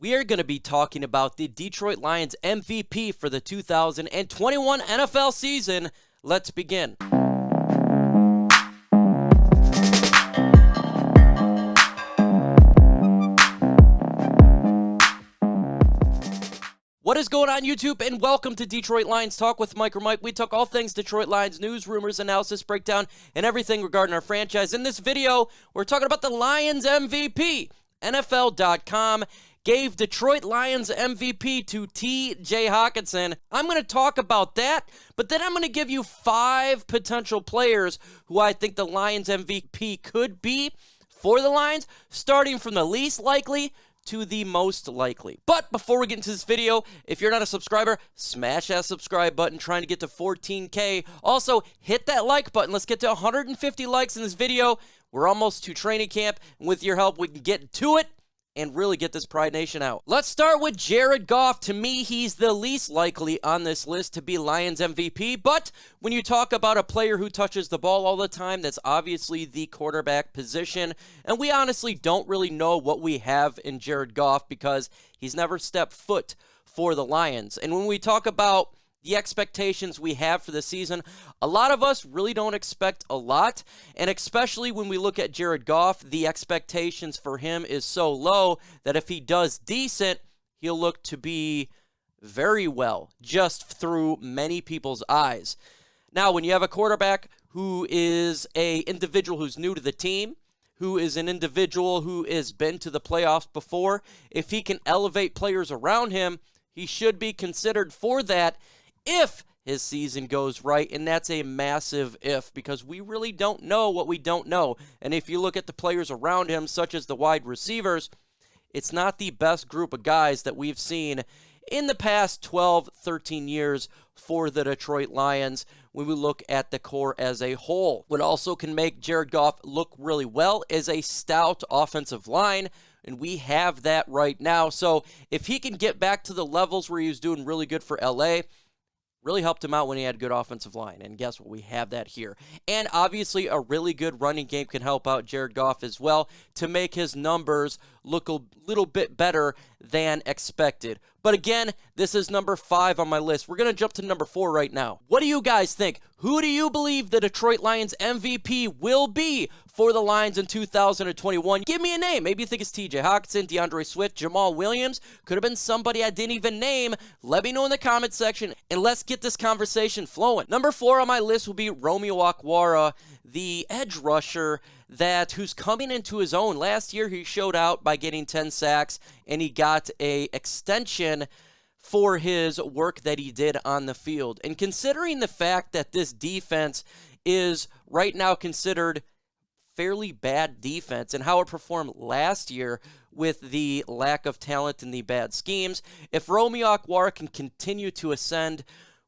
we are going to be talking about the Detroit Lions MVP for the 2021 NFL season. Let's begin. What is going on, YouTube, and welcome to Detroit Lions Talk with MicroMike. We talk all things Detroit Lions news, rumors, analysis, breakdown, and everything regarding our franchise. In this video, we're talking about the Lions MVP. NFL.com gave Detroit Lions MVP to T.J. Hockenson. I'm going to talk about that, but then I'm going to give you 5 potential players who I think the Lions MVP could be for the Lions, starting from the least likely to the most likely. But before we get into this video, if you're not a subscriber, smash that subscribe button, trying to get to 14K. Also, hit that like button. Let's get to 150 likes in this video. We're almost to training camp, and with your help, we can get to it and really get this Pride Nation out. Let's start with Jared Goff. To me, he's the least likely on this list to be Lions MVP, but when you talk about a player who touches the ball all the time, that's obviously the quarterback position, and we honestly don't really know what we have in Jared Goff because he's never stepped foot for the Lions. And when we talk about the expectations we have for the season, a lot of us really don't expect a lot, and especially when we look at Jared Goff, the expectations for him is so low that if he does decent, he'll look to be very well, just through many people's eyes. Now, when you have a quarterback who is an individual who's new to the team, who is an individual who has been to the playoffs before, if he can elevate players around him, he should be considered for that if his season goes right, and that's a massive if, because we really don't know what we don't know. And if you look at the players around him, such as the wide receivers, it's not the best group of guys that we've seen in the past 12, 13 years for the Detroit Lions when we look at the core as a whole. What also can make Jared Goff look really well is a stout offensive line, and we have that right now. So if he can get back to the levels where he was doing really good for LA, really helped him out when he had good offensive line. And guess what? We have that here. And obviously, a really good running game can help out Jared Goff as well to make his numbers look a little bit better than expected. But again, this is number 5 on my list. We're going to jump to number 4 right now. What do you guys think? Who do you believe the Detroit Lions MVP will be for the Lions in 2021? Give me a name. Maybe you think it's T.J. Hockenson, DeAndre Swift, Jamal Williams. Could have been somebody I didn't even name. Let me know in the comment section, and let's get this conversation flowing. Number 4 on my list will be Romeo Okwara, the edge rusher who's coming into his own. Last year, he showed out by getting 10 sacks, and he got an extension for his work that he did on the field. And considering the fact that this defense is right now considered fairly bad defense and how it performed last year with the lack of talent and the bad schemes, if Romeo Okwara can continue to ascend,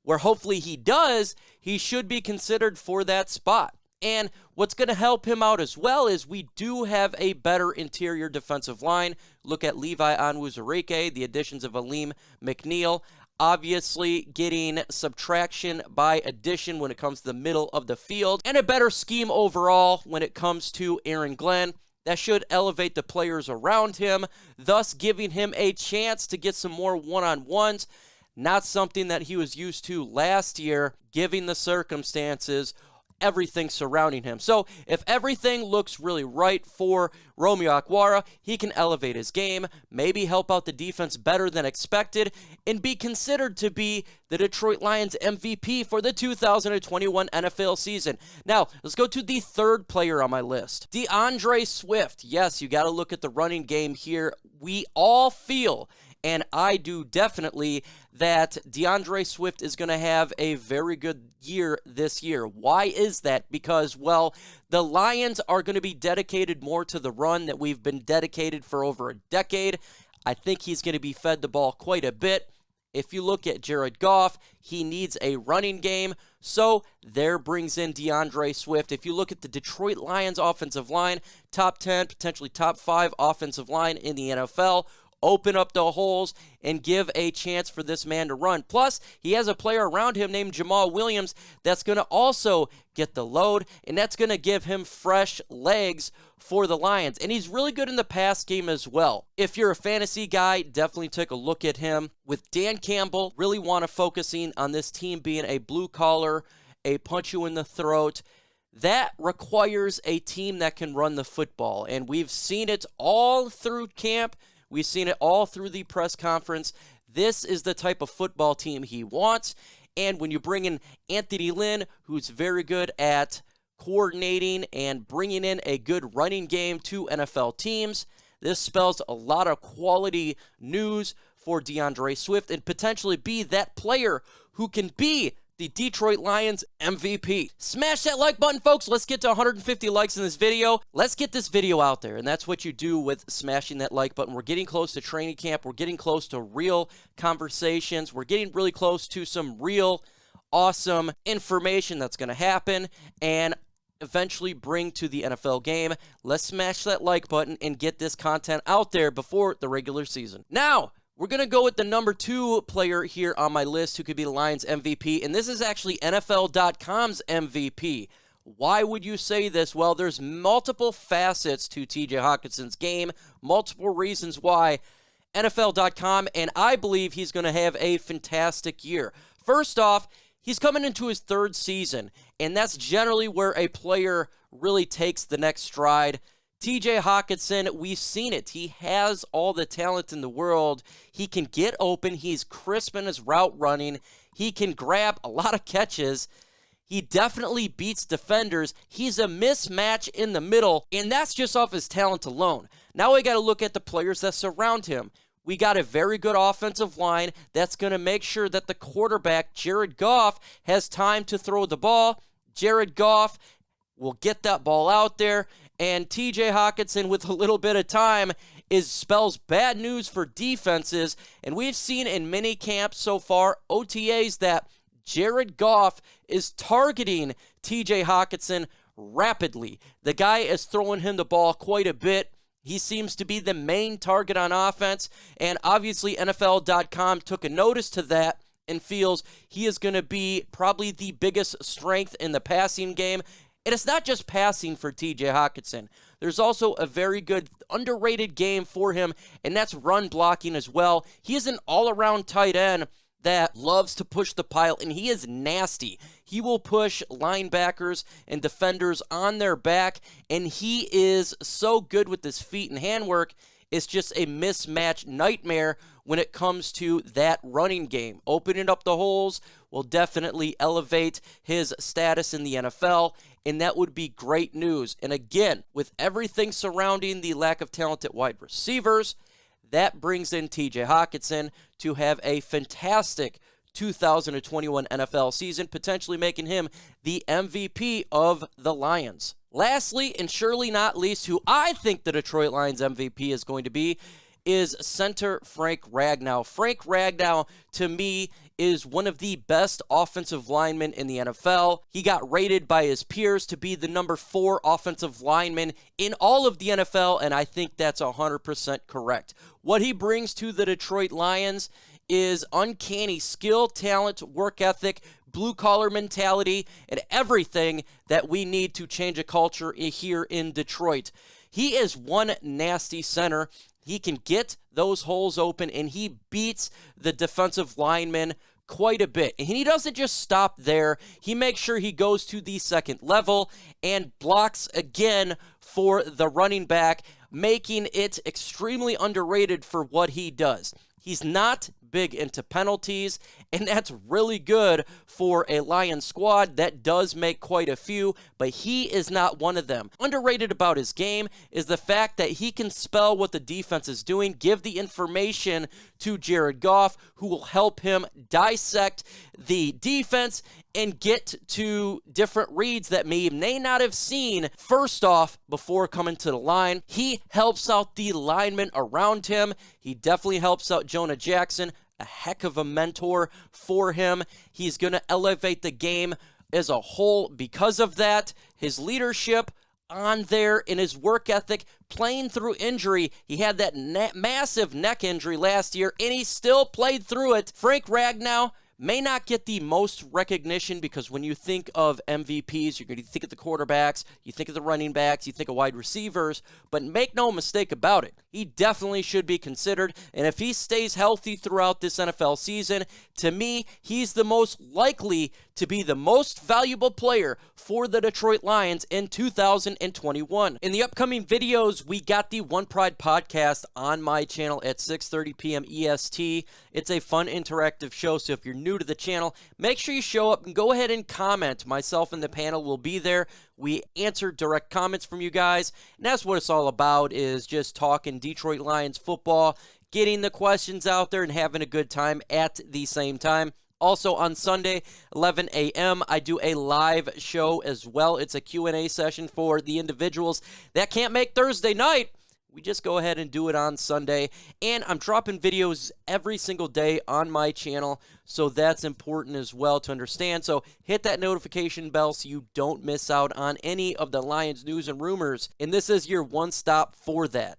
where hopefully he does, he should be considered for that spot. And what's going to help him out as well is we do have a better interior defensive line. Look at Levi Onwuzurike, the additions of Aleem McNeil. Obviously, getting subtraction by addition when it comes to the middle of the field, and a better scheme overall when it comes to Aaron Glenn. That should elevate the players around him, thus giving him a chance to get some more one-on-ones. Not something that he was used to last year, given the circumstances, everything surrounding him. So if everything looks really right for Romeo Okwara, he can elevate his game, maybe help out the defense better than expected, and be considered to be the Detroit Lions MVP for the 2021 NFL season. Now, let's go to the 3rd player on my list, DeAndre Swift. Yes, you got to look at the running game here. We all feel, and I do definitely, that DeAndre Swift is going to have a very good year this year. Why is that? Because, well, the Lions are going to be dedicated more to the run that we've been dedicated for over a decade. I think he's going to be fed the ball quite a bit. If you look at Jared Goff, he needs a running game. So there brings in DeAndre Swift. If you look at the Detroit Lions offensive line, top 10, potentially top 5 offensive line in the NFL, open up the holes, and give a chance for this man to run. Plus, he has a player around him named Jamal Williams that's going to also get the load, and that's going to give him fresh legs for the Lions. And he's really good in the pass game as well. If you're a fantasy guy, definitely take a look at him. With Dan Campbell, really want to focusing on this team being a blue collar, a punch you in the throat. That requires a team that can run the football. And we've seen it all through camp. We've seen it all through the press conference. This is the type of football team he wants. And when you bring in Anthony Lynn, who's very good at coordinating and bringing in a good running game to NFL teams, this spells a lot of quality news for DeAndre Swift and potentially be that player who can be the Detroit Lions MVP. Smash that like button, folks. Let's get to 150 likes in this video. Let's get this video out there, and that's what you do with smashing that like button. We're getting close to training camp. We're getting close to real conversations. We're getting really close to some real awesome information that's going to happen and eventually bring to the NFL game. Let's smash that like button and get this content out there before the regular season. Now, we're going to go with the number 2 player here on my list who could be the Lions MVP, and this is actually NFL.com's MVP. Why would you say this? Well, there's multiple facets to TJ Hockenson's game, multiple reasons why. NFL.com, and I believe he's going to have a fantastic year. First off, he's coming into his 3rd season, and that's generally where a player really takes the next stride. TJ Hockenson, we've seen it. He has all the talent in the world. He can get open. He's crisp in his route running. He can grab a lot of catches. He definitely beats defenders. He's a mismatch in the middle, and that's just off his talent alone. Now we got to look at the players that surround him. We got a very good offensive line that's going to make sure that the quarterback, Jared Goff, has time to throw the ball. Jared Goff will get that ball out there. And TJ Hockenson, with a little bit of time, spells bad news for defenses. And we've seen in mini camps so far, OTAs, that Jared Goff is targeting TJ Hockenson rapidly. The guy is throwing him the ball quite a bit. He seems to be the main target on offense. And obviously NFL.com took a notice to that and feels he is going to be probably the biggest strength in the passing game. And it's not just passing for TJ Hockenson. There's also a very good, underrated game for him, and that's run blocking as well. He is an all-around tight end that loves to push the pile, and he is nasty. He will push linebackers and defenders on their back, and he is so good with his feet and handwork. It's just a mismatch nightmare when it comes to that running game. Opening up the holes will definitely elevate his status in the NFL, and that would be great news. And again, with everything surrounding the lack of talent at wide receivers, that brings in TJ Hockenson to have a fantastic 2021 NFL season, potentially making him the MVP of the Lions. Lastly, and surely not least, who I think the Detroit Lions MVP is going to be, is center Frank Ragnow. Frank Ragnow, to me, is one of the best offensive linemen in the NFL. He got rated by his peers to be the number 4 offensive lineman in all of the NFL, and I think that's 100% correct. What he brings to the Detroit Lions is uncanny skill, talent, work ethic, blue-collar mentality, and everything that we need to change a culture here in Detroit. He is one nasty center. He can get those holes open, and he beats the defensive linemen quite a bit. And he doesn't just stop there. He makes sure he goes to the second level and blocks again for the running back, making it extremely underrated for what he does. He's not big into penalties, and that's really good for a Lions squad that does make quite a few, but he is not one of them. Underrated about his game is the fact that he can spell what the defense is doing, give the information to Jared Goff, who will help him dissect the defense and get to different reads that may not have seen first off before coming to the line. He helps out the linemen around him. He definitely helps out Jonah Jackson, a heck of a mentor for him. He's going to elevate the game as a whole because of that. His leadership on there and his work ethic, playing through injury. He had that massive neck injury last year, and he still played through it. Frank Ragnow may not get the most recognition because when you think of MVPs, you're going to think of the quarterbacks, you think of the running backs, you think of wide receivers, but make no mistake about it, he definitely should be considered, and if he stays healthy throughout this NFL season, to me, he's the most likely to be the most valuable player for the Detroit Lions in 2021. In the upcoming videos, we got the One Pride podcast on my channel at 6:30 p.m. EST. It's a fun interactive show, so if you're new to the channel, make sure you show up and go ahead and comment. Myself and the panel will be there. We answer direct comments from you guys, and that's what it's all about, is just talking Detroit Lions football, getting the questions out there, and having a good time at the same time. Also on Sunday, 11 a.m., I do a live show as well. It's a Q&A session for the individuals that can't make Thursday night. We just go ahead and do it on Sunday. And I'm dropping videos every single day on my channel, so that's important as well to understand. So hit that notification bell so you don't miss out on any of the Lions news and rumors. And this is your one stop for that.